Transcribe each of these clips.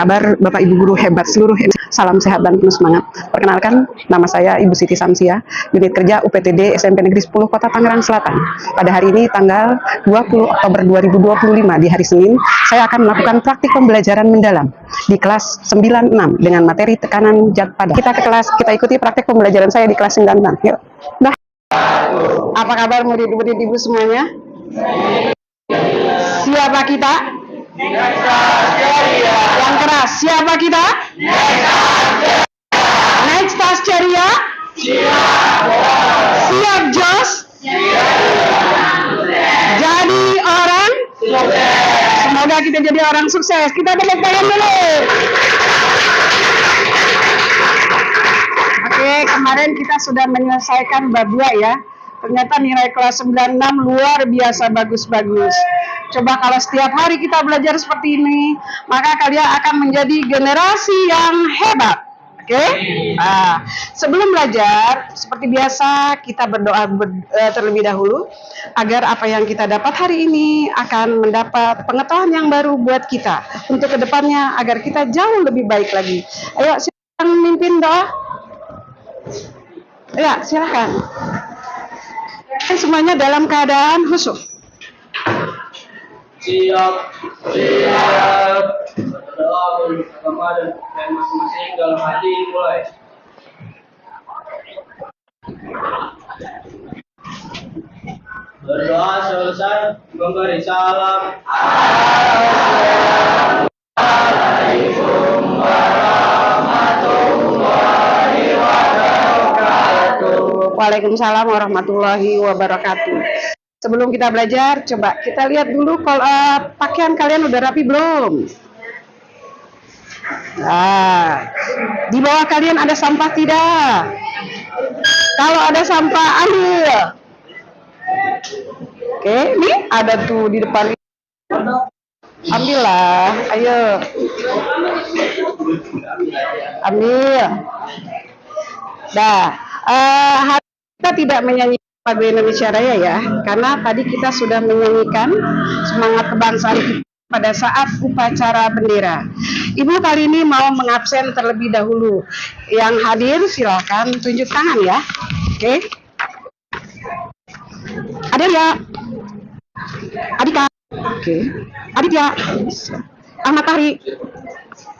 kabar Bapak Ibu guru hebat seluruh? Salam sehat dan penuh semangat. Perkenalkan, nama saya Ibu Siti Samsia, unit kerja UPTD SMP Negeri 10 Kota Tangerang Selatan. Pada hari ini tanggal 20 Oktober 2025 di hari Senin, saya akan melakukan praktik pembelajaran mendalam di kelas 96 dengan materi tekanan zat padat. Kita ke kelas, kita ikuti praktik pembelajaran saya di kelas 96. Yuk. Nah, apa kabar murid-murid Ibu semuanya? Siapa kita? Yang keras, siapa kita? Next Ceria. Siap Jos. Jadi orang sukses. Semoga kita jadi orang sukses. Kita tepuk tangan dulu. Oke, kemarin kita sudah menyelesaikan bab 2 ya. Ternyata nilai kelas 96 luar biasa bagus-bagus. Coba kalau setiap hari kita belajar seperti ini, maka kalian akan menjadi generasi yang hebat. Oke? Nah, sebelum belajar, seperti biasa kita berdoa terlebih dahulu agar apa yang kita dapat hari ini akan mendapat pengetahuan yang baru buat kita untuk kedepannya agar kita jauh lebih baik lagi. Ayo, silakan memimpin doa. Ya, silakan. Semuanya dalam keadaan khusyuk. Siap. Berdoa beragama dan masing-masing dalam hati mulai. Berdoa selesai memberi salam. Assalamualaikum warahmatullahi wabarakatuh. Waalaikumsalam warahmatullahi wabarakatuh. Sebelum kita belajar, coba kita lihat dulu kalau pakaian kalian udah rapi belum? Nah, di bawah kalian ada sampah tidak? Kalau ada sampah, ambil. Oke, ini ada tuh di depan. Ambillah, ayo. Ambil. Dah, kita tidak menyanyi lagu Indonesia Raya ya, karena tadi kita sudah menyanyikan semangat kebangsaan kita pada saat upacara bendera. Ibu kali ini mau mengabsen terlebih dahulu. Yang hadir silakan tunjuk tangan ya. Oke. Ada ya? Adika. Oke. Aditya. Ahmad Tahri.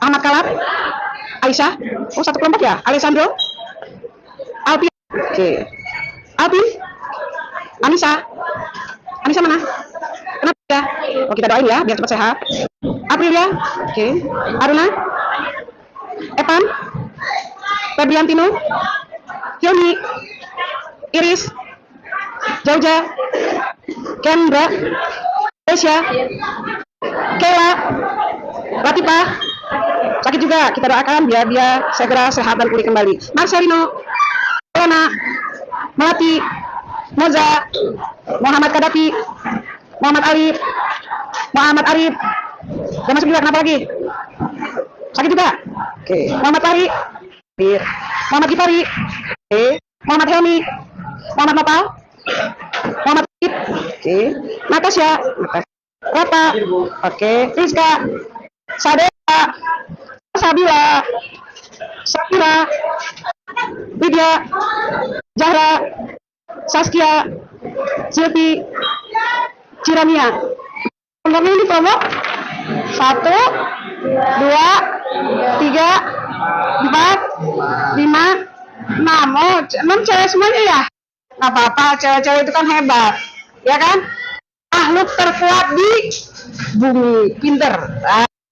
Ahmad Kalab. Aisyah. Oh, satu kelompok ya? Alessandro. Alpi. Oke. Alpi. Anissa. Anissa mana? Kenapa ya? Oh, kita doain ya biar cepat sehat. Aprilia. Oke. Aruna. Evan. Febriantino. Yoni. Iris. Jauja. Kendra. Desya. Kela. Latifa. Sakit juga, kita doakan biar dia segera sehat dan pulih kembali. Marcelino. Elena. Melati. Moza. Muhammad Kadafi. Muhammad Arif. Muhammad Arif. Udah masuk juga, kenapa lagi? Sakit juga? Oke. Muhammad Fahri. Muhammad Gifari. Oke. Muhammad Helmi. Muhammad Nopal. Muhammad Arif. Oke. Natasha. Rata. Oke. Rizka. Sadeka. Sabila. Sakira. Widya. Zahra. Saskia. Silvi. Cirania. Nomor ini promo 1, 2, 3, 4, 5, 6. Oh, 6 cewek semuanya ya? Nggak apa-apa, cewek-cewek itu kan hebat, ya kan? Makhluk terkuat di bumi, pinter.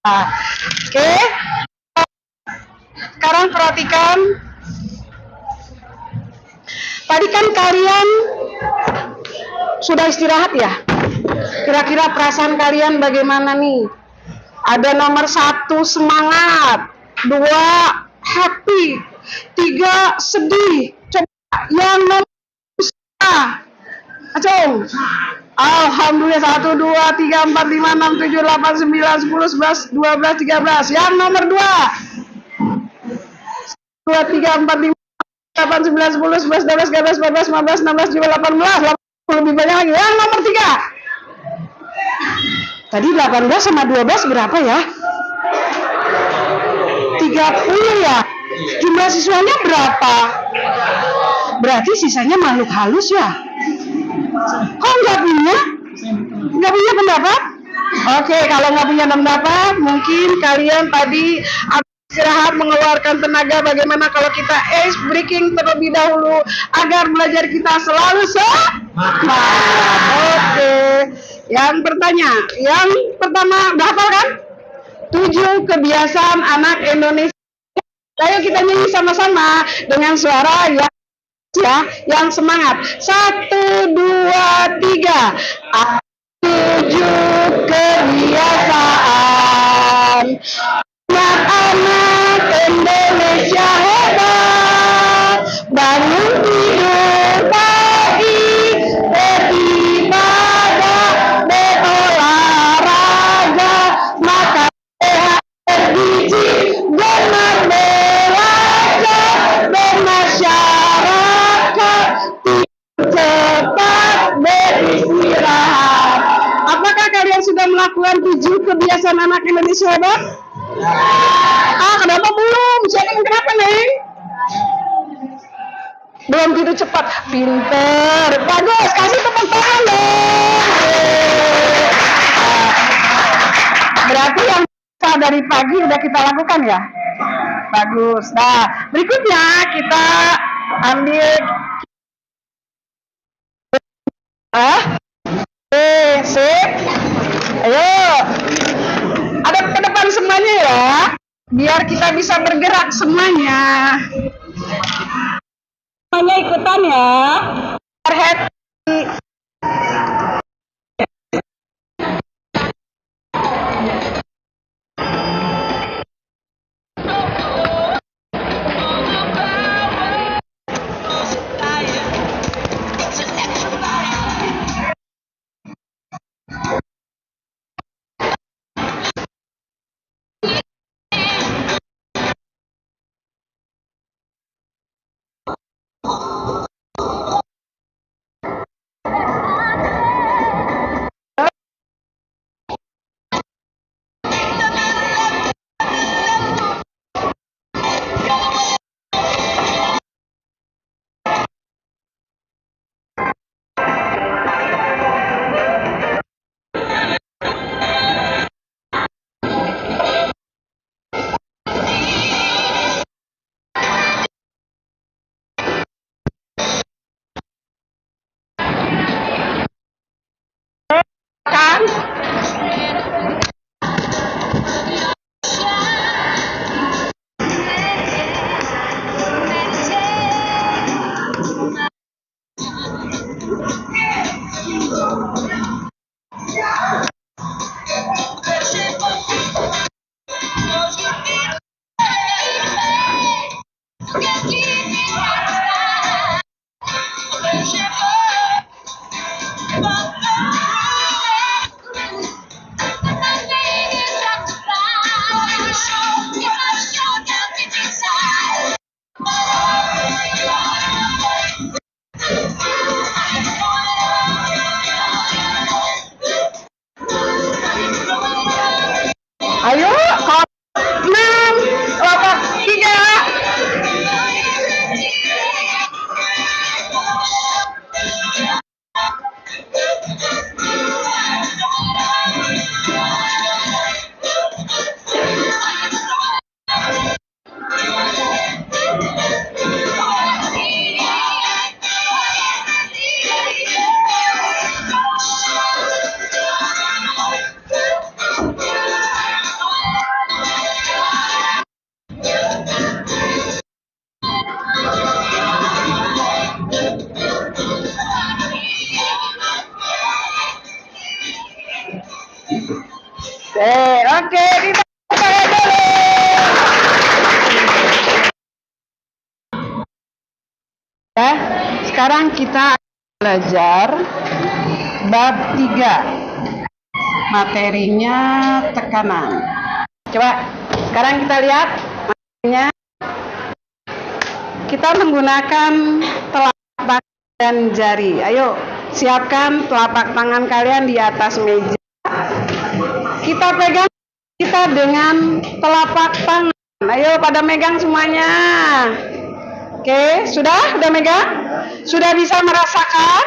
Oke. Sekarang perhatikan. Tadi kan kalian sudah istirahat ya? Kira-kira perasaan kalian bagaimana nih? Ada nomor 1 semangat, 2 happy, 3 sedih. Coba yang nomor acung. Alhamdulillah 1, 2, 3, 4, 5, 6, 7, 8, 9, 10, 11, 12, 13. Yang nomor 2. 2, 3, 4, 5, 8, 9, 10, 11, 12, 13, 14, 15, 16, 17, 18, 18, lebih banyak lagi. Yang nomor 3. Tadi 18 sama 12 berapa ya? 30 ya. Jumlah siswanya berapa? Berarti sisanya makhluk halus ya? Kok nggak punya? Nggak punya pendapat? Oke, kalau nggak punya pendapat, mungkin kalian tadi istirahat mengeluarkan tenaga. Bagaimana kalau kita ice breaking terlebih dahulu agar belajar kita selalu semangat. Oke. Yang pertama udah hafal kan? 7 kebiasaan anak Indonesia. Ayo kita nyanyi sama-sama dengan suara yang semangat. 1, 2, 3. 7 kebiasaan anak-anak Indonesia hebat. Bangun tidur pagi, beribadah, berolahraga, makan sehat bergizi, benar belajar, bermasyarakat, cepat beristirahat. Apakah kalian sudah melakukan 7 kebiasaan anak Indonesia hebat? Kenapa belum? Kenapa, Neng? Belum tidur cepat. Pinter. Bagus, kasih tepuk tangan dong. Berarti yang dari pagi udah kita lakukan ya? Bagus. Nah, berikutnya kita ambil sip. Ayo. Ada ke depan semuanya ya. Biar kita bisa bergerak semuanya. Semuanya ikutan ya. Happy. Ayo, 6, 8, 3. Oke, kita mulai dulu. Ya, sekarang kita belajar bab 3. Materinya tekanan. Coba sekarang kita lihat materinya. Kita menggunakan telapak dan jari. Ayo, siapkan telapak tangan kalian di atas meja. Kita pegang kita dengan telapak tangan. Ayo pada megang semuanya. Oke, sudah? Udah megang? Sudah bisa merasakan?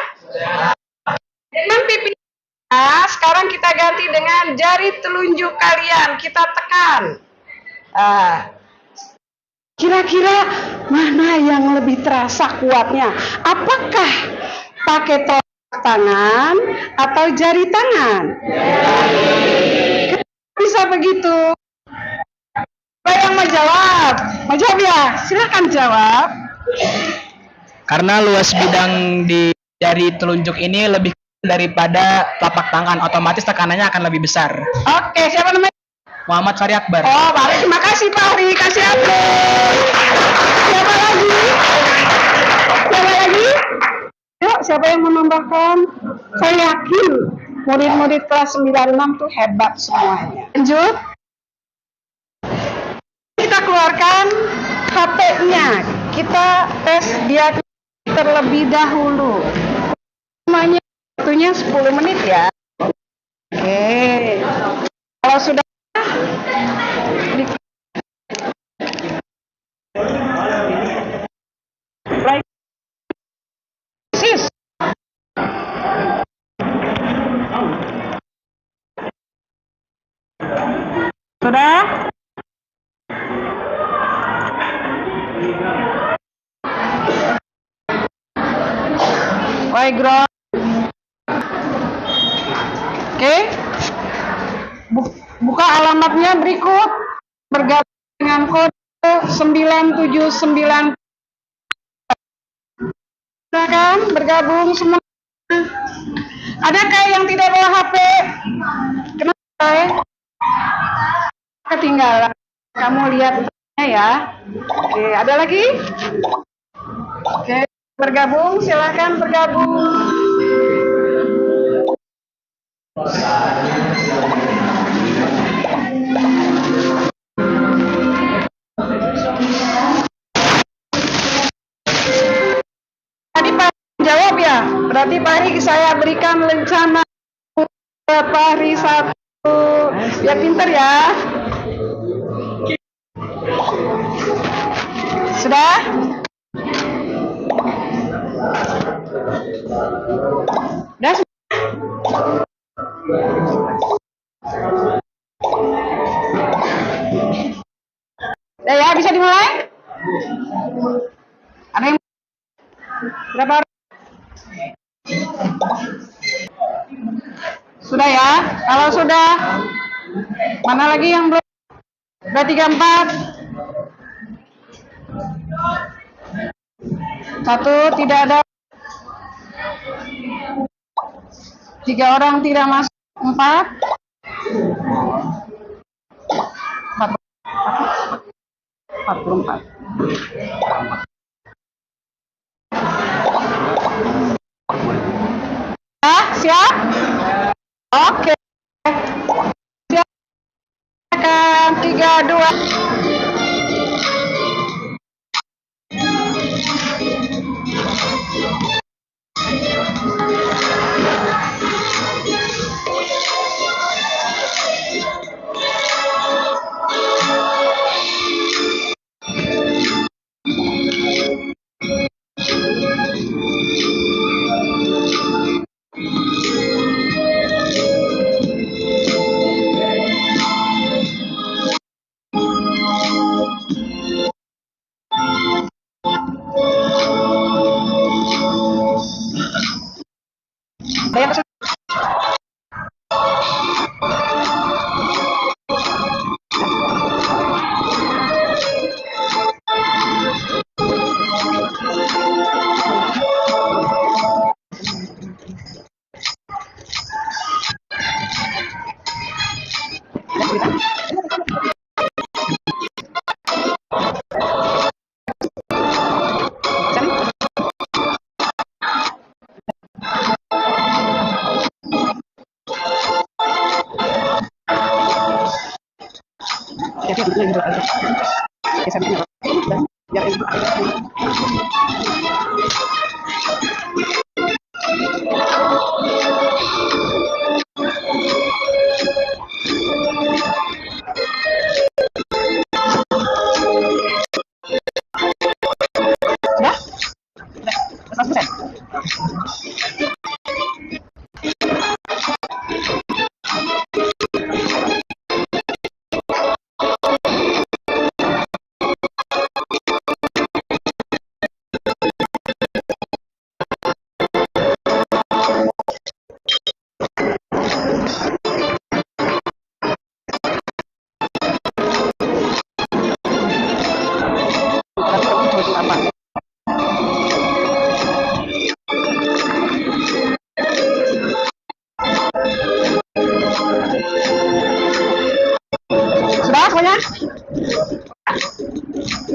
Dengan pipi. Nah, sekarang kita ganti dengan jari telunjuk kalian. Kita tekan. Kira-kira mana yang lebih terasa kuatnya? Apakah pakai telapak tangan atau jari tangan? Bisa begitu? Siapa yang mau jawab? Mau jawab ya? Silakan jawab. Karena luas bidang di jari telunjuk ini lebih daripada telapak tangan, otomatis tekanannya akan lebih besar. Oke, siapa namanya? Muhammad Fahri Akbar. Oh, Pak Ari, terima kasih Pak Ari, kasih aplaus. Siapa lagi? Siapa lagi? Yuk, siapa yang menambahkan? Saya yakin murid-murid kelas 96 tuh hebat semuanya. Lanjut. Kita keluarkan HP-nya. Kita tes dia terlebih dahulu. Semuanya waktunya 10 menit ya. Oke. Kalau sudah sudah? Baik, bro. Oke. Buka alamatnya berikut. Bergabung dengan kode 979. Silakan bergabung semua. Adakah yang tidak bawa HP? Kenapa? Ketinggalan. Kamu lihat ya. Oke, ada lagi? Oke, bergabung, silakan bergabung. Tadi Pak jawab ya, berarti Pak Hari saya berikan rencana Pak Hari 1. Ya pinter ya. Sudah? Sudah? Ya, bisa dimulai? Ada yang berapa orang? Sudah ya? Kalau sudah, mana lagi yang belum? Sudah 34. 1 tidak ada. 3 orang tidak masuk. 4. 44. Siap? Oke. Silakan 3, 2.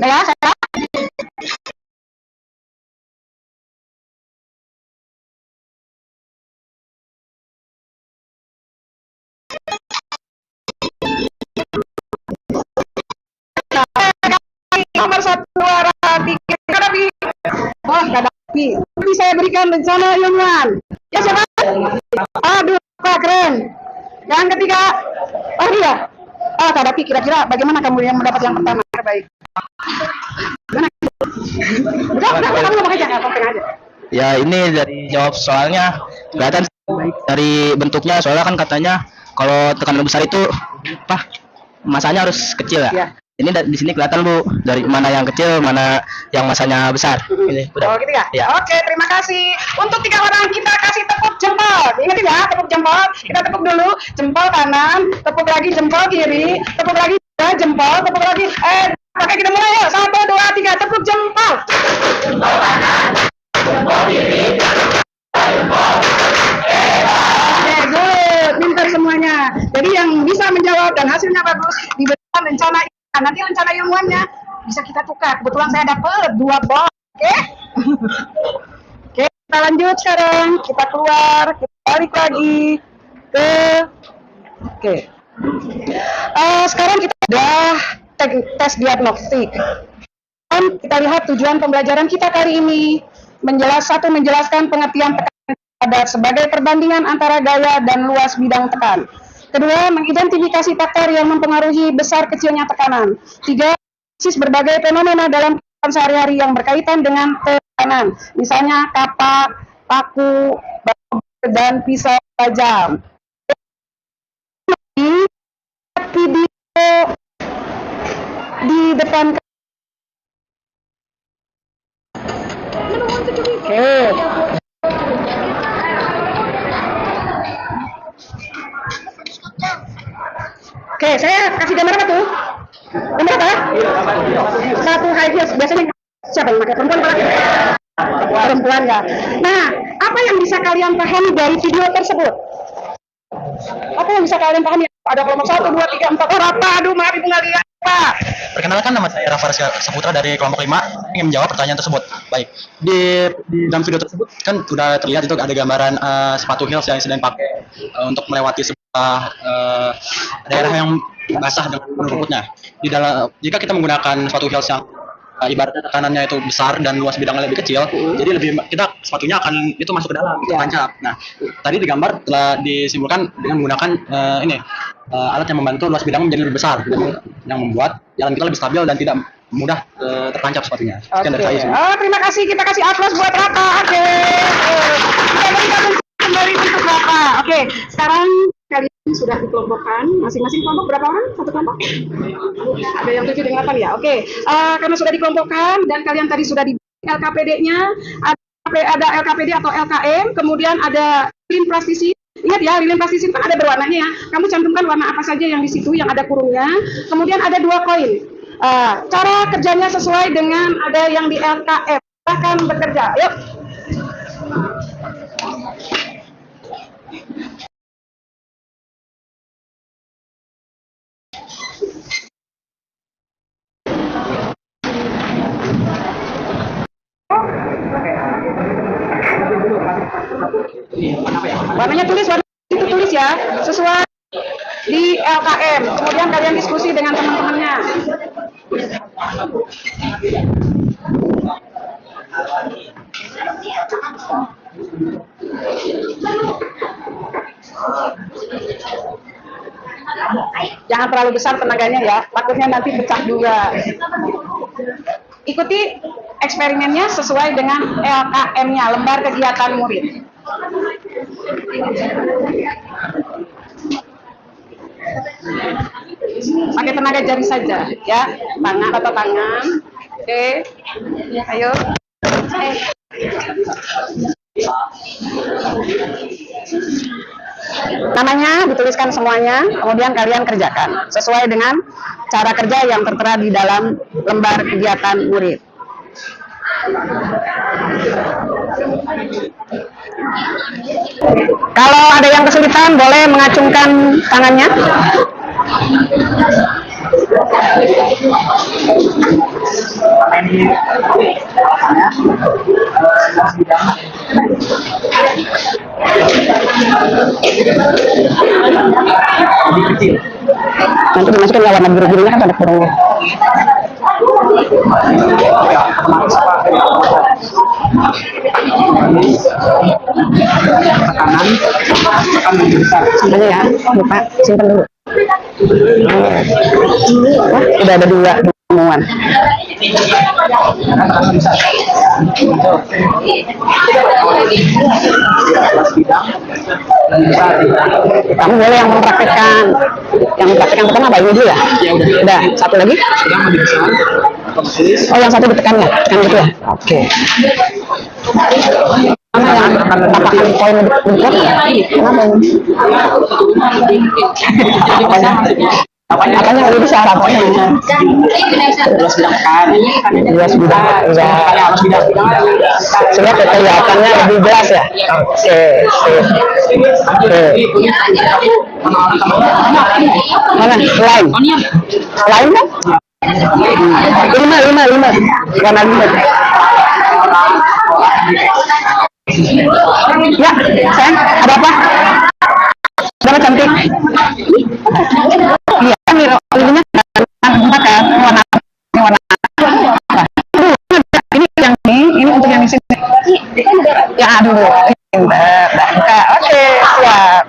Ya, saya nomor 1, 2, 3 Kadapi. Oh, Kadapi. Tapi saya berikan rencana ilmuwan. Ya siapa? Aduh, Pak, keren. Yang ketiga, oh iya. Ah, Kadapi, kira-kira bagaimana kamu yang mendapat yang pertama? Baik. Gimana? Udah, kamu ngomong aja, aja. Ya ini dari jawab soalnya kelihatan dari bentuknya, soalnya kan katanya kalau tekanan besar itu apa masanya harus kecil ya. Ya. Ini di sini kelihatan Bu dari mana yang kecil, mana yang masanya besar. Ini udah. Oh gitu ya? Ya. Oke, terima kasih. Untuk 3 orang kita kasih tepuk jempol. Ingat ya, tepuk jempol. Kita tepuk dulu, jempol kanan, tepuk lagi jempol kiri, tepuk lagi jempol, tepuk lagi. Pakai kita mulai yuk. 1, 2, 3, tepuk jempol. Jempol kanan, jempol kiri, jempol. Oke, good. Pintar semuanya. Jadi yang bisa menjawab dan hasilnya bagus diberikan rencana. Nanti rencana ilmuannya bisa kita tukar. Kebetulan saya dapat 2 bol. Oke? Oke, kita lanjut sekarang. Kita keluar, kita balik lagi ke. Oke. Sekarang kita udah tes diagnostik. Dan kita lihat tujuan pembelajaran kita kali ini. Menjelaskan pengertian tekanan pada sebagai perbandingan antara gaya dan luas bidang tekan. Kedua, mengidentifikasi faktor yang mempengaruhi besar kecilnya tekanan. 3, analisis berbagai fenomena dalam kehidupan sehari-hari yang berkaitan dengan tekanan. Misalnya kapak, paku, dan pisau tajam. Video di depan. Oke. Oke, saya kasih gambar apa tuh? Gambar apa? 1 high heels. Biasanya siapa yang pakai, perempuan atau laki? Perempuan ya. Nah, apa yang bisa kalian pahami dari video tersebut? Apa yang bisa kalian pahami? Ada kelompok 1, 2, 3, 4 orang. Aduh, maaf ibu nggak lihat. Perkenalkan, nama saya Rafa Saputra dari kelompok 5 ingin menjawab pertanyaan tersebut. Baik, di dalam video tersebut kan sudah terlihat itu ada gambaran sepatu heels yang sedang dipakai untuk melewati sebuah daerah yang basah dengan rumputnya. Di dalam, jika kita menggunakan sepatu heels yang ibaratnya tekanannya itu besar dan luas bidangnya lebih kecil, jadi sepatunya akan itu masuk ke dalam, tancap. Nah, tadi digambar telah disimpulkan dengan menggunakan alat yang membantu luas bidang menjadi lebih besar, yang membuat jalan kita lebih stabil dan tidak mudah tertancap sepatunya. Sekian dari saya. Terima kasih, kita kasih aplaus buat Rafa. Oke. Kita berikan kembali untuk Rafa. Oke, sekarang kalian sudah dikelompokkan. Masing-masing kelompok berapa orang? Satu kelompok? Ada yang 7 dan 8 ya. Oke. Karena sudah dikelompokkan dan kalian tadi sudah di LKPD-nya, ada LKPD atau LKM, kemudian ada lilin plastisi. Ingat ya, lilin plastisi kan ada berwarnanya ya. Kamu cantumkan warna apa saja yang di situ yang ada kurungnya. Kemudian ada 2 koin. Cara kerjanya sesuai dengan ada yang di LKM. Silahkan bekerja. Yuk. Warnanya tulis, warna itu tulis ya, sesuai di LKM. Kemudian kalian diskusi dengan teman-temannya. Jangan terlalu besar tenaganya ya, takutnya nanti pecah juga. Ikuti eksperimennya sesuai dengan LKM-nya, lembar kegiatan murid. Pakai tenaga jari saja, ya, tangan atau tangan. Oke, ayo. Namanya dituliskan semuanya, kemudian kalian kerjakan sesuai dengan cara kerja yang tertera di dalam lembar kegiatan murid. Kalau ada yang kesulitan, boleh mengacungkan tangannya. Nanti dimasukin ya warna biru-birunya kan ada kurungnya. Tekanan lebih besar. Simpannya ya, lupa simpan dulu. Wah, udah ada dua temuan. Kamu boleh yang mempraktekkan. Yang mempraktekkan pertama apa ini dulu ya? Udah. Satu lagi? Oh, yang satu ditekannya, tekan gitu ya? Oke. Mana yang apakah poin lebih kuat? Kenapa ini? Apanya lebih besar apanya? Luas bidang, ya. Sehingga kelihatannya lebih jelas ya. Oke. Mana? Lain? Lain kan? Lima. Warna 5. Ya, sayang, ada apa? Berapa cantik? Iya, ini empat kan? Warna ini untuk yang di sini. Ya, aduh, pintar, buka. Oke, siap.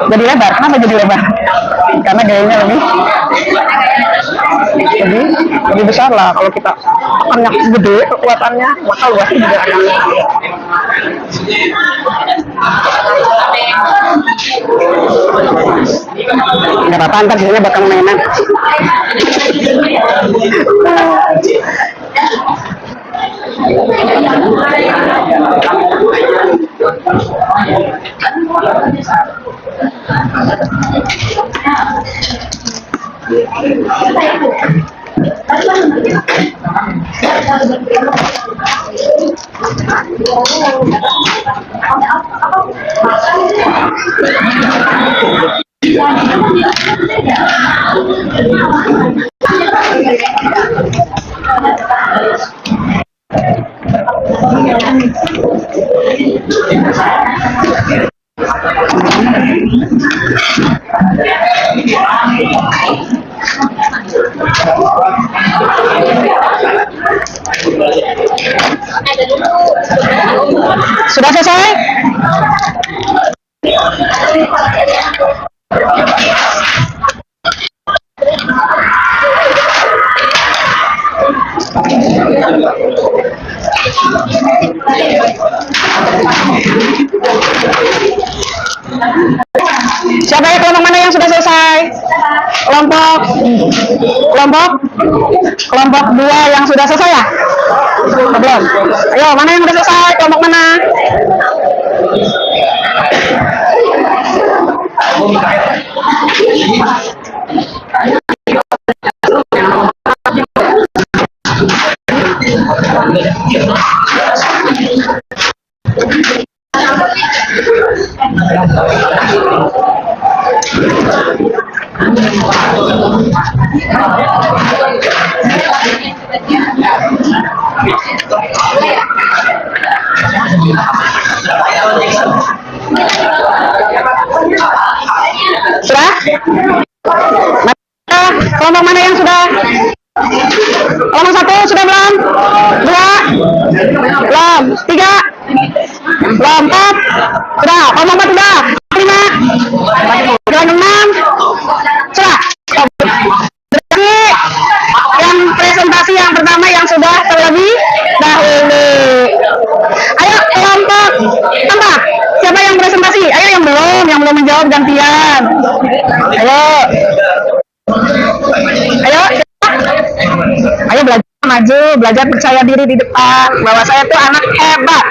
Jadi lebar, kenapa jadi lebar? Karena gayanya lebih besar lah. Kalau kita tekannya gede kekuatannya, maka luasnya juga akan nggak apa-apa, ntar sini bakal mainan. Sudah selesai? Siapa ya, kelompok mana yang sudah selesai? Kelompok 2 yang sudah selesai ya? Belum? Ayo, mana yang sudah selesai? Kelompok mana? Sudah? Kelompok mana yang sudah? Kelompok 1 sudah belum? 2? Belum? 3? Belum? 4? Sudah? Kelompok 4 sudah? 5? Sudah 6? Sudah? Berarti yang presentasi yang pertama yang sudah terlebih dahulu. Ayo kelompok 4. Siapa yang presentasi? Ayo yang belum menjawab gantian. Ayo belajar maju, belajar percaya diri di depan bahwa saya tuh anak hebat.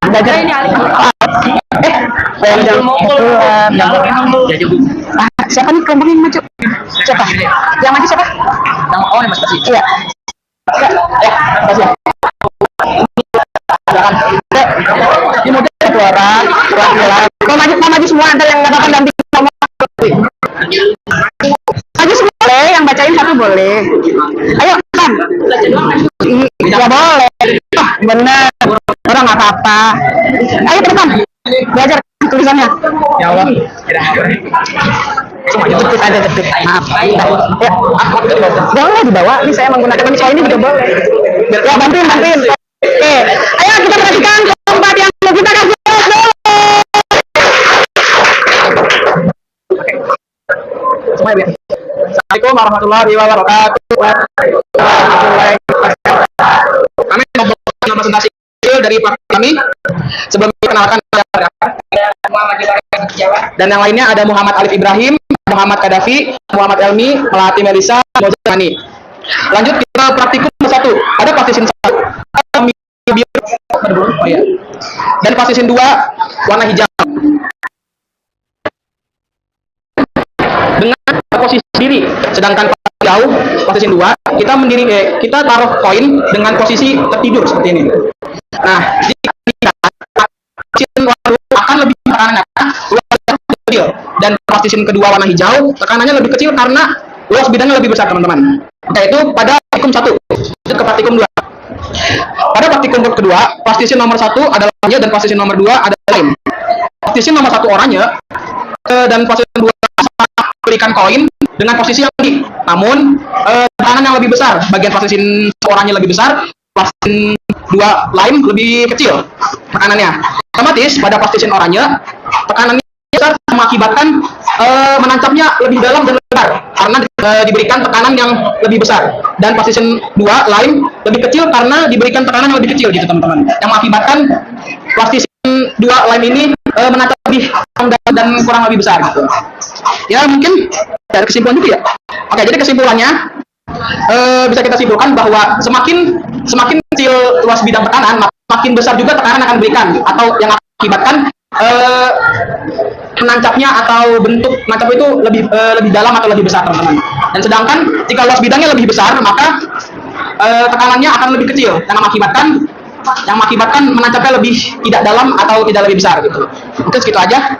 Belajar ini siapa nih kelompok yang maju? Siapa? Yang maju siapa? Yang Mas Kasih. Iya. Kasih. Ini model 2 orang, perwakilan Mau maju semua, ntar yang nggak dapat damping ngomong. Maju semua boleh, yang bacain satu boleh. Ayo, kan? Ya boleh. Bener. Orang nggak apa-apa. Ayo ke depan. Belajar tulisannya. Ya Allah. Jepit aja, jepit. Maaf. Ya. Boleh dibawa. Ini saya menggunakan ini, soal ini juga boleh. Ya, bantuin. Oke. Ayo kita perhatikan kelompok yang mau kita kasih. Assalamualaikum warahmatullahi wabarakatuh. Kami membawa presentasi dari Pak kami. Sebelum dikenalkan dan yang lainnya ada Muhammad Alif Ibrahim, Muhammad Kadafi, Muhammad Elmi, Melati Melisa, Mozani. Lanjut kita praktikum 1. Ada partition 1. Dan partition 2 warna hijau. Dengan posisi diri, sedangkan jauh posisi 2 kita taruh koin dengan posisi tertidur seperti ini. Nah, jika akan lebih tekanan kecil dan posisi kedua warna hijau tekanannya lebih kecil karena luas bidangnya lebih besar teman-teman. Yaitu pada praktikum 1 ke praktikum 2. Pada praktikum kedua, posisi nomor 1 adalah oranye dan posisi nomor 2 adalah lain. Posisi nomor 1 oranye dan posisi 2 berikan koin dengan posisi yang tinggi, namun tekanan yang lebih besar. Bagian posisi oranye lebih besar, posisi 2 lain lebih kecil tekanannya. Otomatis pada posisi oranye tekanannya besar mengakibatkan menancapnya lebih dalam dan lebar karena diberikan tekanan yang lebih besar, dan posisi 2 lain lebih kecil karena diberikan tekanan yang lebih kecil gitu teman-teman, yang mengakibatkan posisi 2 lain ini menancap lebih dalam dan kurang lebih besar gitu. Ya mungkin dari kesimpulan juga ya. Oke, jadi kesimpulannya bisa kita simpulkan bahwa semakin kecil luas bidang tekanan, makin besar juga tekanan akan diberikan atau yang akibatkan menancapnya atau bentuk menancap itu lebih dalam atau lebih besar teman-teman. Dan sedangkan jika luas bidangnya lebih besar, maka tekanannya akan lebih kecil yang mengakibatkan menancapnya lebih tidak dalam atau tidak lebih besar gitu. Mungkin segitu aja.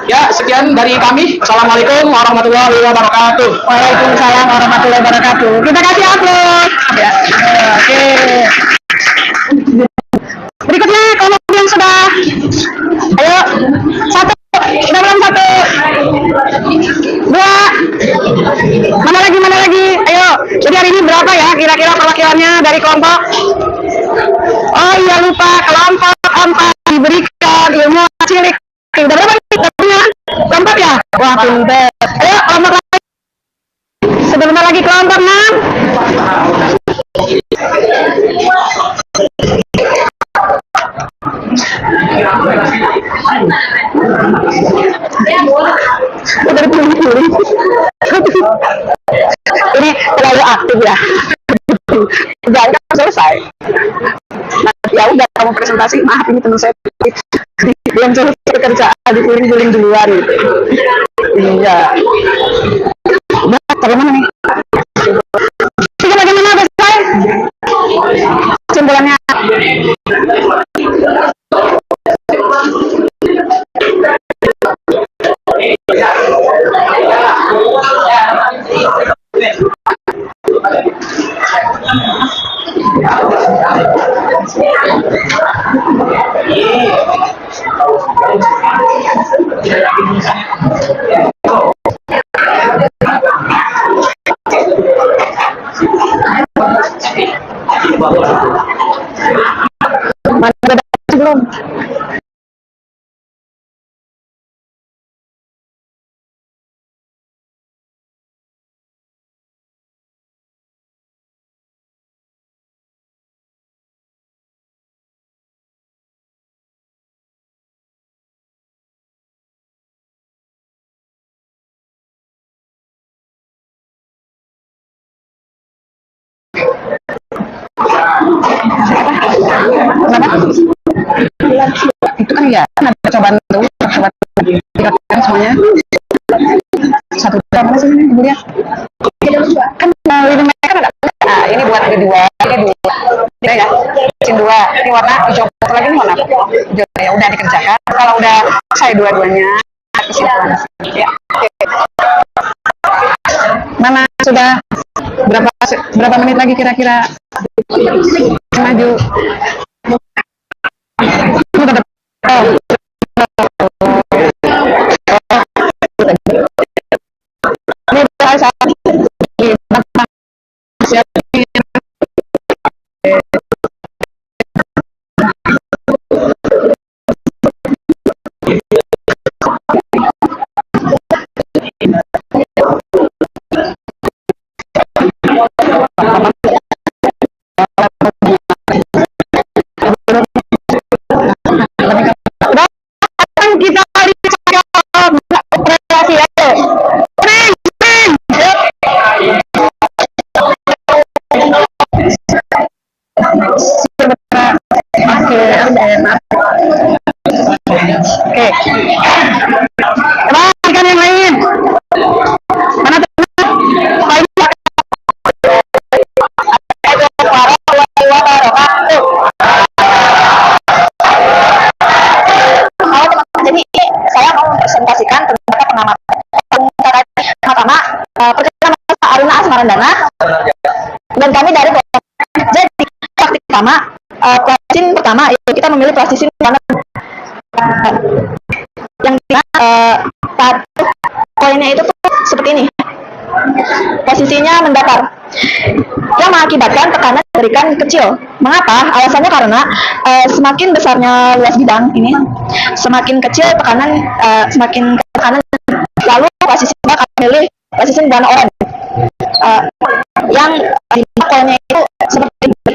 Ya, sekian dari kami. Assalamualaikum warahmatullahi wabarakatuh. Waalaikumsalam warahmatullahi wabarakatuh. Kita kasih upload. Ya. Oke. Berikutnya kelompok yang sudah. Ayo, 1. Sudah belum 1? 2. Mana lagi? Ayo. Jadi hari ini berapa ya kira-kira perwakilannya dari kelompok? Oh iya, lupa, kelompok 4 diberikan ilmu cilik. Oke, udah berapa nih dapetnya? Kelompok ya? Wah, pinter. Ayo, kelompok lagi. Sebentar lagi kelompok 6. Udah pilih. Ini terlalu aktif ya. Jangan selesai. Nah, ya udah kamu presentasi, maaf ini teman saya belum selesai kerjaan, diguling-guling duluan gitu. Iya. Udah, taruh mana nih? Kita bagaimana selesai? Kesimpulannya. Mana ada belum? Itu kan ya, kan ada percobaan dulu, percobaan dikatakan semuanya. 1 jam mana sih ini dulu ya? Kan ini mereka kan nah, ini buat ini 2 ya, mesin 2, ini warna hijau, satu lagi ini warna hijau. Ya udah dikerjakan, kalau udah selesai dua-duanya kesimpulan. Ya. Oke. Mana sudah berapa menit lagi kira-kira maju? Oh. Ini bahasa kita operasi ya. Oke. Ikan yang lain. Mana jadi saya mau presentasikan tentang pengamatan pertama perkenalkan nama Aruna Asmarandana dan kami dari jadi praktik pertama praktisi pertama yaitu kita memilih praktisi yang satu poinnya itu seperti ini, posisinya mendatar yang mengakibatkan tekanan diberikan kecil. Mengapa? Alasannya karena semakin besarnya luas bidang ini, semakin kecil tekanan, semakin tekanan. Lalu posisinya kami pilih posisi warna oranye yang di poinnya itu seperti ini.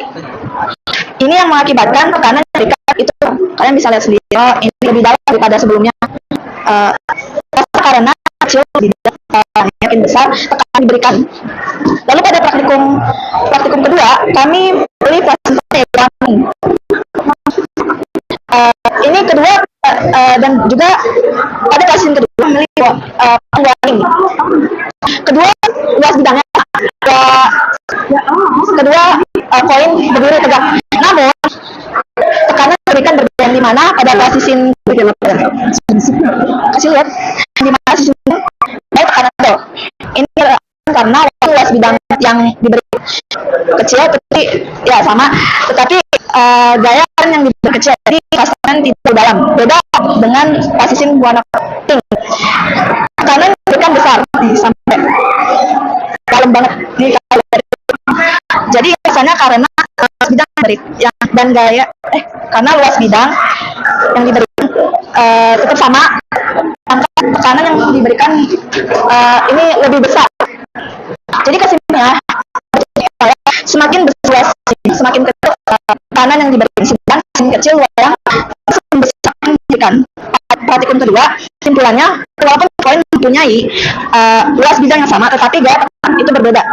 Ini yang mengakibatkan tekanan diberikan itu kalian bisa lihat sendiri. Oh, ini lebih dalam daripada sebelumnya. Karena kecil makin besar tekanan diberikan. Lalu pada praktikum kedua kami beli plastik ini kedua dan juga pada plastik kedua memilih pengguling. Kedua luas bidangnya kedua koin berdiri tegak. Namun tekanan diberikan berbeda di mana pada posisin kasih lihat di mana posisin baik tekanan itu ini karena luas bidang yang diberi kecil tetapi ya sama tetapi gaya yang diberi kecil jadi pasangan tidak dalam beda dengan posisin warna pink tekanan diberikan besar sampai dalam banget di jadi biasanya karena luas bidang dari yang dan gaya karena luas bidang yang diberikan tetap sama angka tekanan yang diberikan ini lebih besar. Jadi kesimpulannya semakin besar semakin kecil tekanan yang diberikan sedang semakin kecil yang besar diberikan. Praktikum kedua kesimpulannya walaupun poin mempunyai luas bidang yang sama tetapi gaya tekanan itu berbeda.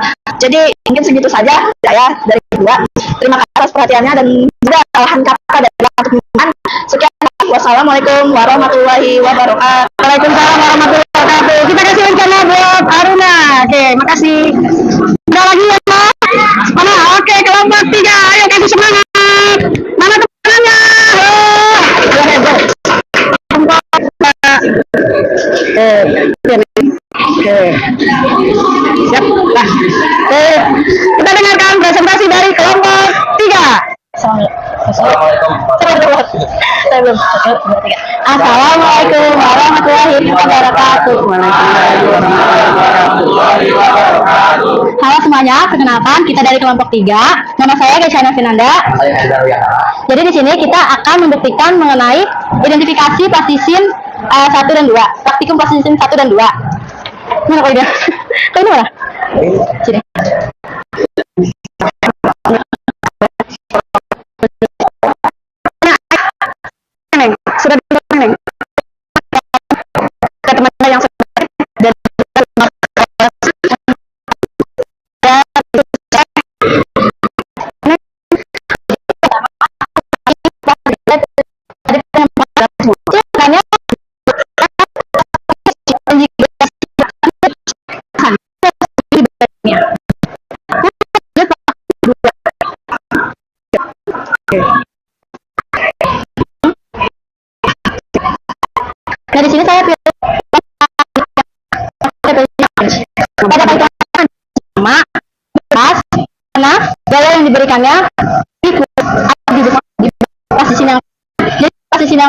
Jadi mungkin segitu saja saya dari kedua. Terima kasih atas perhatiannya dan juga kesalahan kata dari teman-teman. Sekian. Wassalamualaikum warahmatullahi wabarakatuh. Waalaikumsalam warahmatullahi wabarakatuh. Kita kasih rencana buat Aruna. Oke, makasih. Udah lagi ya, Pak? Mana? Oke, kelompok 3. Ayo kasih semangat. Mana teman-temannya? Oke. Siap. Nah, kita dengarkan presentasi dari kelompok 3. Assalamualaikum warahmatullahi wabarakatuh. Halo semuanya, perkenalkan kita dari kelompok 3. Nama saya Gaishana Finanda. Jadi di sini kita akan membuktikan mengenai identifikasi plastisin 1 dan 2. Praktikum plastisin 1 dan 2. Mana kau ide? Kau ini mana? Sini. Sudah Neng. Ke teman-teman yang sudah dan Ini saya pilih pada bagian sama pas karena gaya yang diberikannya di posisi yang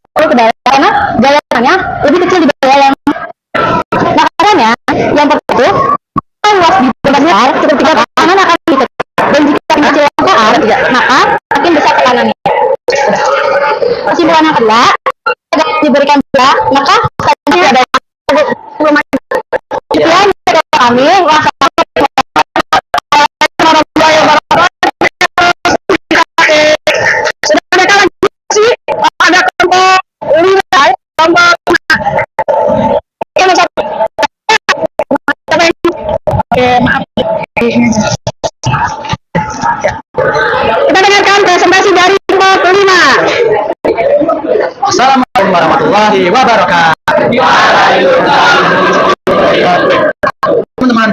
perlu ke dalam karena gayanya lebih kecil di gaya yang makanya yang pertama luas di besar ketika tekanan akan lebih kecil dan jika kecil permukaan maka makin besar tekanannya. Kesimpulan yang kedua, jika diberikan bola maka saja ada sekian kami sudah mereka lanjut sih ada kelompok 5 kelompok maaf. Kita dengarkan presentasi dari kelompok 5. Assalamualaikum warahmatullahi wabarakatuh. Teman-teman,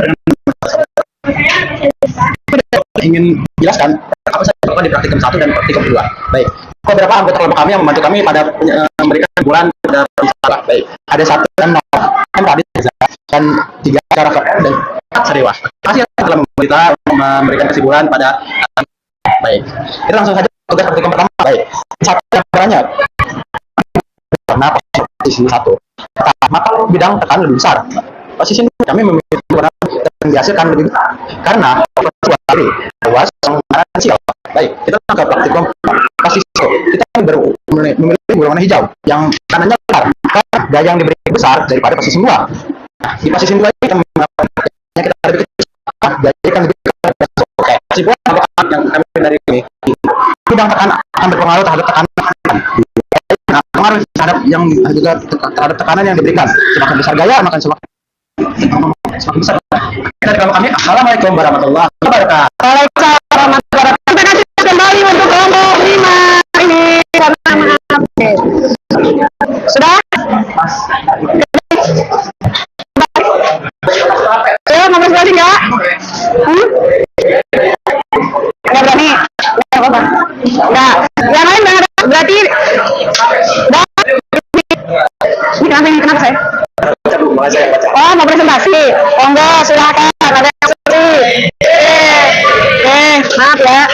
ingin jelaskan apa saja yang di praktikum 1 dan praktikum 2. Baik. Beberapa anggota kelompok kami yang membantu kami pada memberikan bulan pada peristiwa. Baik. Ada 1 dan 0. Tadi dan 3 cara dan 4 seriwas. Terima kasih telah kita memberikan kesimpulan pada baik. Kita langsung saja tugas praktikum pertama. Baik. Satu caranya karena posisi 1. Maka bidang tekanan lebih besar. Posisi kami memiliki warna yang dihasilkan lebih besar karena posisi luas yang kecil. Baik, kita ke praktikum posisi kita memiliki warna hijau yang kanannya besar karena gaya yang diberi besar daripada posisi 2. Nah, di posisi 2 kita lebih kecil, gaya kan lebih kecil. Oke, kesimpulan yang kami dari ini bidang tekanan akan berpengaruh terhadap tekanan. Nah, pengaruh terhadap yang juga terhadap tekanan yang diberikan. Semakin besar gaya, maka semakin besar. Dari kelompok kami, assalamualaikum warahmatullahi wabarakatuh. Waalaikumsalam warahmatullahi wabarakatuh. Terima kasih kembali untuk kelompok 5 ini karena maaf. Sudah? Sudah mau berani nggak? Nggak berani? Nggak apa-apa. Nggak. Yang lain nggak ada. Berarti kenapa saya? Oh, mau presentasi. Oh enggak, silakan. Ada yang seperti. Maaf ya.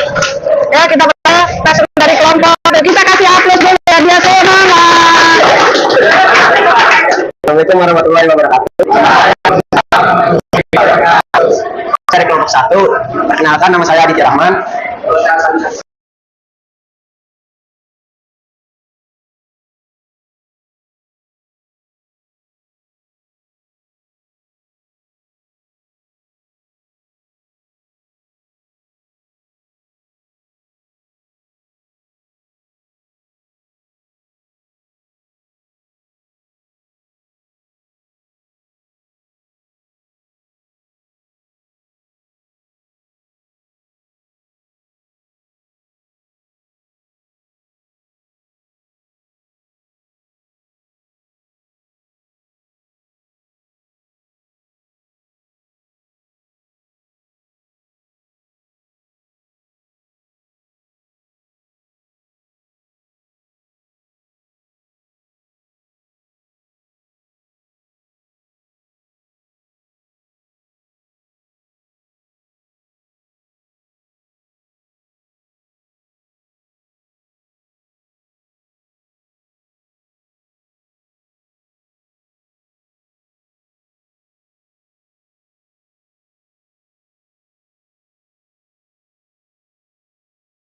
Ya, kita dari kelompok. Kita kasih aplaus dulu ya, dia semangat. Assalamualaikum warahmatullahi wabarakatuh. Dari kelompok 1, perkenalkan nama saya Aditya Rahman.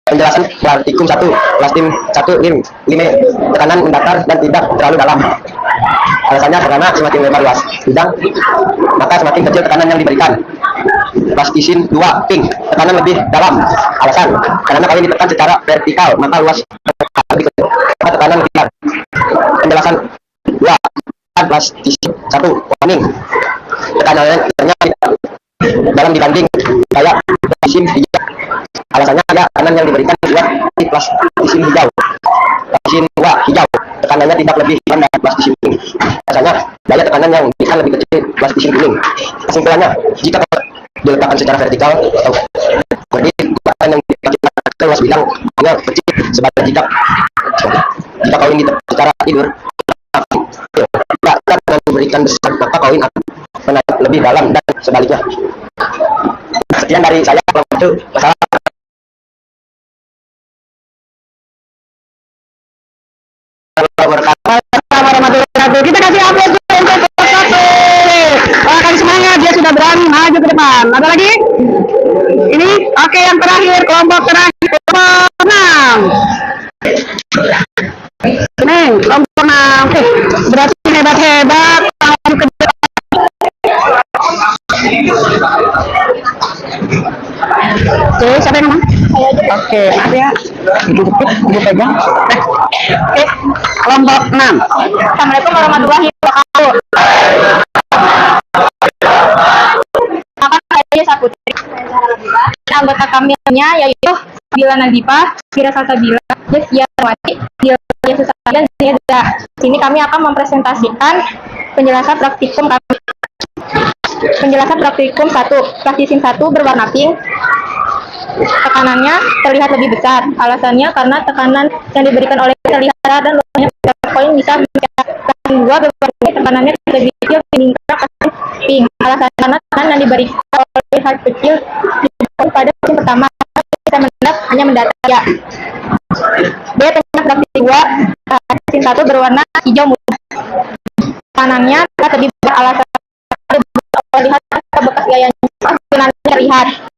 Penjelasan praktikum 1, kelas tim 1 lim 5, tekanan mendatar dan tidak terlalu dalam. Alasannya karena semakin lebar luas bidang, maka semakin kecil tekanan yang diberikan. Plastisin 2, pink, tekanan lebih dalam. Alasan karena kalau ditekan secara vertikal, maka luas lebih kecil, maka tekanan lebih dalam. Penjelasan 2, plastisin 1, warning, tekanannya dalam dibanding kayak plastisin 3. Alasannya ada tekanan yang diberikan buat di plastisin hijau. Plastisin 2 hijau, tekanannya tidak lebih dalam dari plastisin kuning. Alasannya daya tekanan yang diberikan lebih kecil plastisin kuning. Kesimpulannya, jika diletakkan secara vertikal atau tekanan yang diberikan luas bidang hanya kecil sebagai jika kau ini secara tidur memberikan besar maka koin akan menarik lebih dalam dan sebaliknya. Sekian dari saya. Kalau itu masalah. Kita kasih upload untuk kelas 1. Kasih semangat, dia sudah berani maju ke depan. Ada lagi? Ini oke, yang terakhir, kelompok terakhir, kelompok 6. Ini kelompok 6. Oke, berarti hebat-hebat. Oke, siapa yang ngomong? Oke, maaf ya. Ibu pegang. Oke, kelompok 6. Assalamualaikum warahmatullahi wabarakatuh. Akan saya Saputri. Anggota kami-nya yaitu Bila Nazifa, Fira Salsabila, Desya Wati, Dia Susaya, Zeda. Sini kami akan mempresentasikan penjelasan praktikum kami. Penjelasan praktikum 1. Plastisin 1 berwarna pink. Tekanannya terlihat lebih besar. Alasannya karena tekanan yang diberikan oleh terlihat dan luasnya koin bisa mencapai 2 berwarna tekanannya lebih kecil meningkat pink. Alasannya karena tekanan yang diberikan oleh hal kecil pada mesin pertama bisa hanya mendatar ya. B. Penjelasan praktik 2. Plastisin 1 berwarna hijau muda. Tekanannya lebih besar. Alasan lihat bekas gayanya terlihat.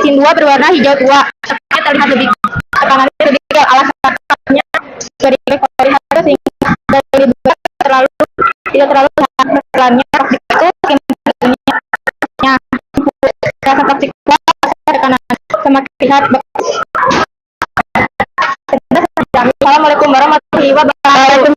Sin 2 berwarna hijau tua. Terlihat lebih tekanannya lebih kecil. Alasannya dari terlihat sehingga dari terlalu tidak terlalu tekanannya praktik itu rasa praktik tekanan semakin terlihat bekas. Assalamualaikum warahmatullahi wabarakatuh.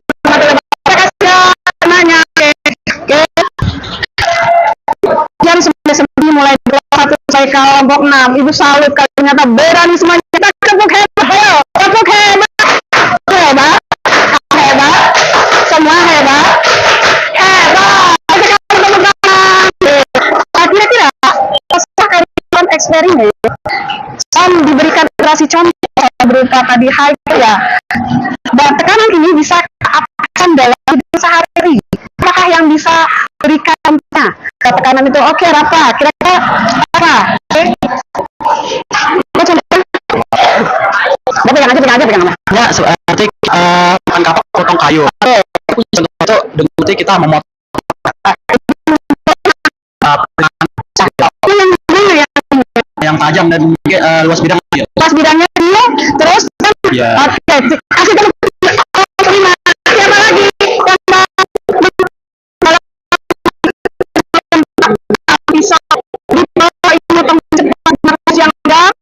Mulai satu saya kelompok 6. Ibu salut kalau ternyata berani semuanya. Kita tepuk hebat, ayo tepuk hebat, hebat, hebat, semua hebat, hebat. Kira-kira setelah kalian eksperimen, diberikan iterasi contoh berupa tadi high ya. Dan tekanan ini bisa aplikasikan dalam hidup sehari-hari. Apakah yang bisa berikan contohnya? Tekanan itu oke, Rafa. Kira-kira apa? Pegang aja. Ya, seperti bahan kapak potong kayu. Contoh dengan kita memotong yang tajam dan luas bidang. Luas bidangnya dia, terus ya. Oke, kasih dulu. Terima. Siapa lagi? Bisa dimotong cepat yang enggak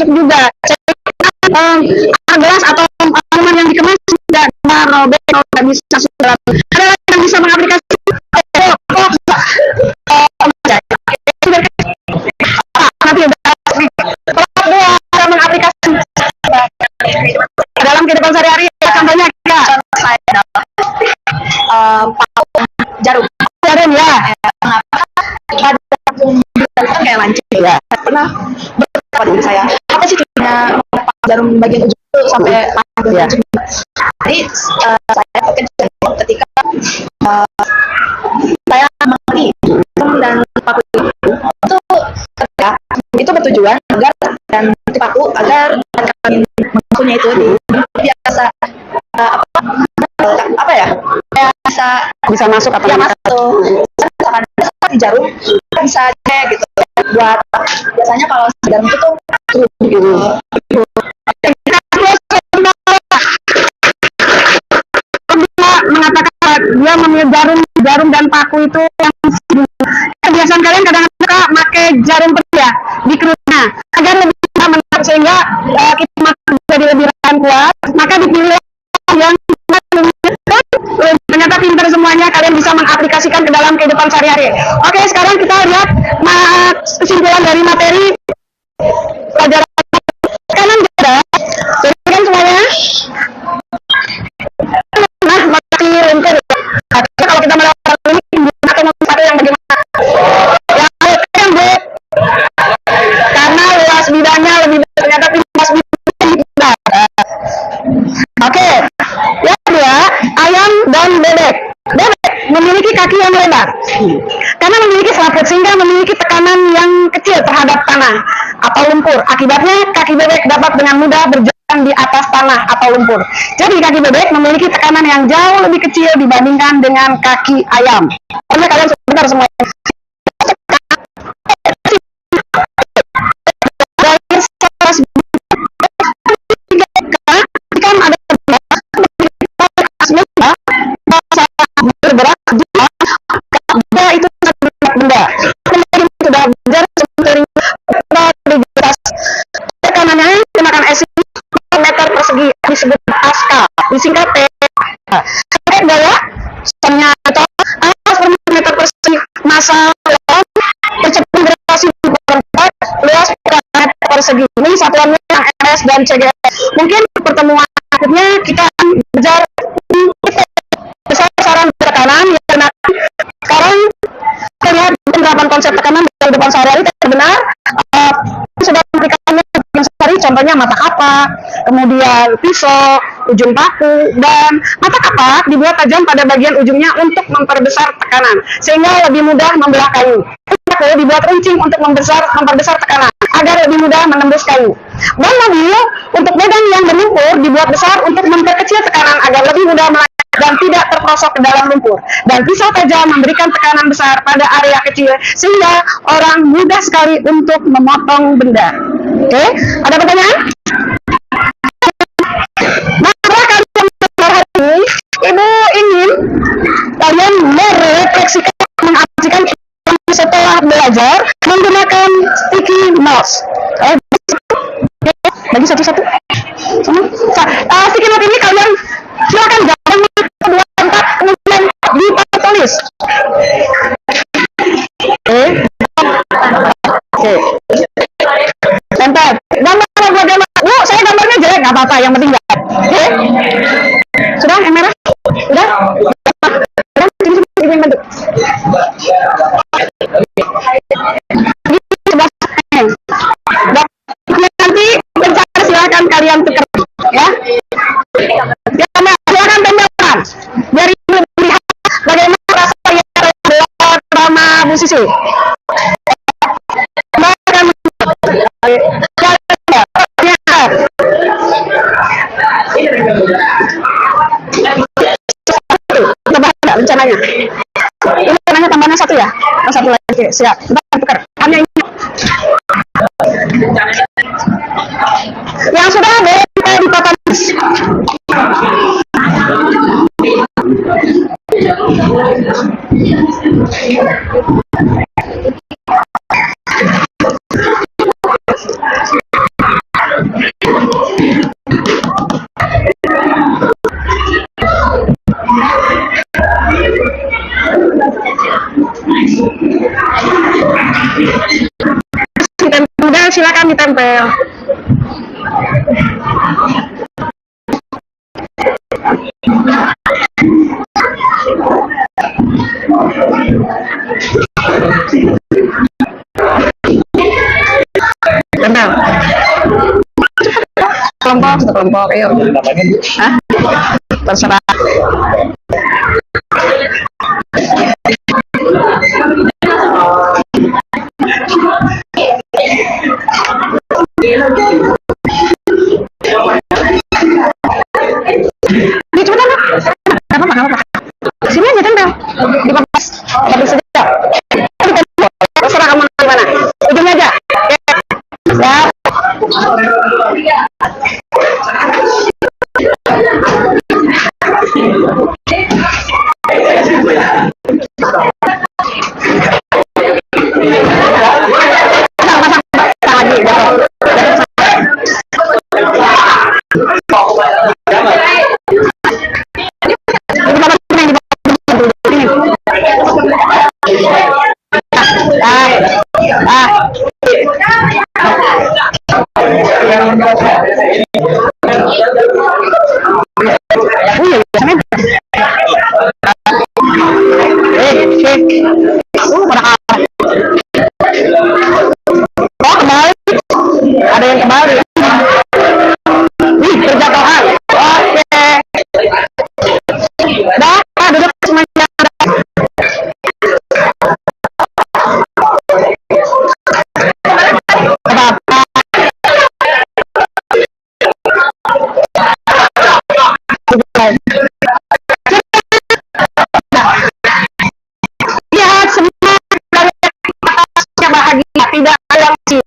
juga gelas atau minuman yang dikemas tidak merobek atau tidak bisa sudah. Ada lagi yang bisa mengaplikasikan nanti mengaplikasikan dalam kehidupan sehari-hari. Contohnya ya saya jarum ya. Kayak lancip ya. Pernah berapa saya? Apa sih punya jarum bagian ujung itu sampai ya. Jadi saya bekerja ketika saya mengerti dan paku itu bertujuan agar dan paku agar kami mengakunya itu biasa apa ya bisa masuk atau ya masuk akan seperti jarum bisa cek gitu buat biasanya kalau jarum itu tuh gitu. Mengatakan dia memilih jarum dan paku itu yang kebiasaan kalian kadang-kadang suka pakai jarum ya di kerutnya agar lebih menarik sehingga kita jadi lebih kuat, maka dipilih yang diaplikasikan ke dalam kehidupan sehari-hari. Oke, sekarang kita lihat kesimpulan dari materi pelajaran tekanan benda. Jadi semuanya. Nah, masih lumpur. Artinya kalau kita melakukan ini atau satu yang bagaimana? Yang B. Karena luas bidangnya lebih besar, ternyata luas bidangnya lebih besar. Oke. Yang kedua, ayam dan bebek. Bebek memiliki kaki yang lebar karena memiliki selaput sehingga memiliki tekanan yang kecil terhadap tanah atau lumpur. Akibatnya kaki bebek dapat dengan mudah berjalan di atas tanah atau lumpur. Jadi kaki bebek memiliki tekanan yang jauh lebih kecil dibandingkan dengan kaki ayam. Pokoknya kalian sebentar semuanya. Bergerak juga itu benda sudah belajar integritas tekanannya menggunakan SI meter persegi disebut Pascal, disingkat P. Daya ternyata meter persegi massa percepatan gravitasi luas meter persegi. Ini satuannya yang RS dan CGS. Mungkin pertemuan berikutnya kita akan belajar besaran tekanan yang sekarang kita lihat penerapan konsep tekanan di kehidupan sehari-hari benar sudah memberikannya sehari, contohnya mata kapak, kemudian pisau, ujung paku, dan mata kapak dibuat tajam pada bagian ujungnya untuk memperbesar tekanan sehingga lebih mudah membelah kayu. Paku dibuat runcing untuk memperbesar tekanan agar lebih mudah menembus kayu. Ban mobil untuk medan yang berlumpur dibuat besar untuk memperkecil tekanan agar lebih mudah dan tidak terperosok ke dalam lumpur. Dan pisau tajam memberikan tekanan besar pada area kecil sehingga orang mudah sekali untuk memotong benda. Oke, ada pertanyaan? Maka kalian hari ini, Ibu ingin kalian merefleksikan, mengaplikasikan setelah belajar menggunakan sticky notes. Bagi satu-satu. Sticky note ini kalian silakan gambar 2, 4, kemudian ditulis. Oke. Tempel. Gambar bagaimana? Bu, saya gambarnya jelek, nggak apa-apa. Yang penting nggak. Oke. Sudah, yang merah? Sudah? Sudah? Ini bentuk. Nanti pencari silakan kalian tukar, ya. Silakan tempelkan. Biar melihat bagaimana rasanya drama Bu Sisi. Rencananya. Ini rencananya tambahnya 1 ya? Oh, 1 lagi. Siap. Kita tukar. Hanya ini. Yang sudah boleh dipotong. Ditempel, silakan ditempel. Tempel. Kelompok, ayo. Hah? Terserah. Ini coba dong. Apa? Sini aja tempel. Di papas. Papas saja. Terserah kamu di mana. Ujungnya aja. Siap. Iya, semen. Pada kalah. Oh, kembali. Ada yang kembali. Wih, berjatuhan. Oke. Dah, duduk semuanya. Lihat semua bahagia, tidak ada yang sih.